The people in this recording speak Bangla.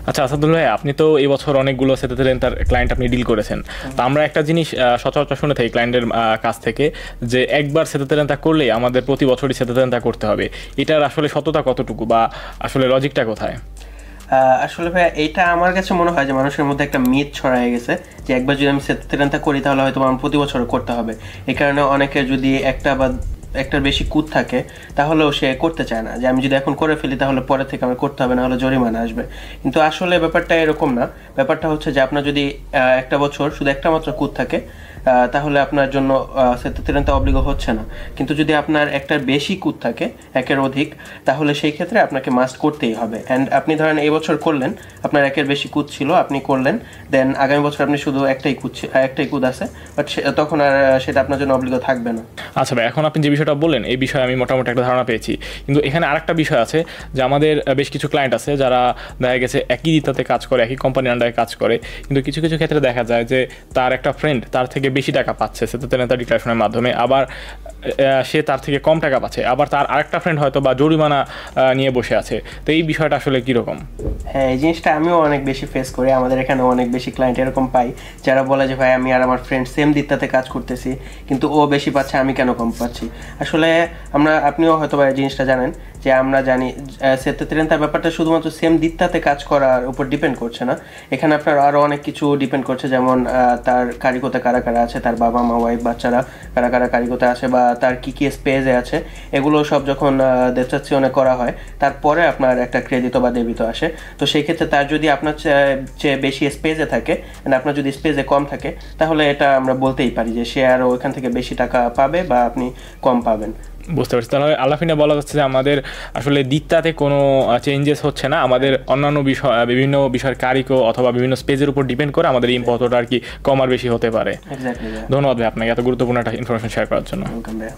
আচ্ছা আসাদুল ভাই, আপনি তো এই বছর অনেকগুলো তার ক্লায়েন্ট আপনি ডিল করেছেন। তো আমরা একটা জিনিস সচরাচর শুনে থাকি ক্লায়েন্টের কাছ থেকে, যে একবার তা করলেই আমাদের প্রতি বছরই তা করতে হবে। এটার আসলে সততা কতটুকু, বা আসলে লজিকটা কোথায়? আসলে ভাই এইটা আমার কাছে মনে হয় যে মানুষের মধ্যে একটা মিথ ছড়ায় গেছে যে একবার যদি আমি সেতেরেন্তা করি তাহলে হয়তো আমার প্রতি বছর করতে হবে। এই কারণে অনেকের যদি একটা বা একটার বেশি কুদ থাকে তাহলেও সে করতে চায় না, যে আমি যদি এখন করে ফেলি তাহলে পরে থেকে আমার করতে হবে, না হলে জরিমানা আসবে। কিন্তু আসলে ব্যাপারটা এরকম না। ব্যাপারটা হচ্ছে যে আপনার যদি একটা বছর শুধু একটা মাত্র কুদ থাকে তাহলে আপনার জন্য সেতেরেন্তা অব্লিগ হচ্ছে না। কিন্তু যদি আপনার একটার বেশি কুদ থাকে, একের অধিক, তাহলে সেই ক্ষেত্রে আপনাকে মাস্ট করতেই হবে। অ্যান্ড আপনি ধরেন এই বছর করলেন, আপনার একের বেশি কুদ ছিল, আপনি করলেন, দেন আগামী বছর আপনি শুধু একটাই কুদ আছে, বাট তখন আর সেটা আপনার জন্য অব্লিগ থাকবে না। আচ্ছা ভাই, এখন আপনি যে বিষয়টা বললেন এই বিষয়ে আমি মোটামুটি একটা ধারণা পেয়েছি। কিন্তু এখানে আরেকটা বিষয় আছে যে আমাদের বেশ কিছু ক্লায়েন্ট আছে যারা দেখা গেছে একই দিতাতে কাজ করে, একই কোম্পানির আন্ডারে কাজ করে, কিন্তু কিছু কিছু ক্ষেত্রে দেখা যায় যে তার একটা ফ্রেন্ড তার থেকে বেশি টাকা পাচ্ছে সেতেরেন্তা ডিক্লারেশনের মাধ্যমে, আবার সে তার থেকে কম টাকা পাচ্ছে, আবার তার আরেকটা ফ্রেন্ড হয়তো বা জরিমানা নিয়ে বসে আছে। তো এই বিষয়টা আসলে কীরকম? হ্যাঁ, এই জিনিসটা আমিও অনেক বেশি ফেস করি। আমাদের এখানে অনেক বেশি ক্লায়েন্ট এরকম পাই যারা বলে যে ভাই আমি আর আমার ফ্রেন্ড সেম দিকটাতে কাজ করতেছি, কিন্তু ও বেশি পাচ্ছে, আমি কেন কম পাচ্ছি। আসলে আপনিও হয়তো ভাই জিনিসটা জানেন যে আমরা জানি সেতেরেন্তার ব্যাপারটা শুধুমাত্র সেম দিকটাতে কাজ করার উপর ডিপেন্ড করছে না। এখানে আপনার আরও অনেক কিছু ডিপেন্ড করছে, যেমন তার কারিগতে কারা কারা আছে, তার বাবা মা ওয়াইফ বাচ্চারা কারা কারা কারিগতে আছে, বা তার কী কী স্পেসে আছে, এগুলো সব যখন ডেটাচ্যনে করা হয় তারপরে আপনার একটা ক্রেডিট বা ডেবিট আসে। তো সেই ক্ষেত্রে তার যদি আপনার চেয়ে বেশি স্পেসে থাকে, আপনার যদি স্পেসে কম থাকে, তাহলে এটা আমরা বলতেই পারি যে সে আরও ওইখান থেকে বেশি টাকা পাবে বা আপনি কম পাবেন। বুঝতে পারছি। তাহলে আলাফিনে বলা যাচ্ছে যে আমাদের আসলে দিকটাতে কোনো চেঞ্জেস হচ্ছে না, আমাদের অন্যান্য বিষয়, বিভিন্ন বিষয়ের কারিকো অথবা বিভিন্ন স্পেসের উপর ডিপেন্ড করে আমাদের ইম্পোর্টটা আর কি কম আর বেশি হতে পারে। এক্স্যাক্টলি। ধন্যবাদ ভাই আপনাকে এত গুরুত্বপূর্ণ একটা ইনফরমেশন শেয়ার করার জন্য। ওয়েলকাম ভাই।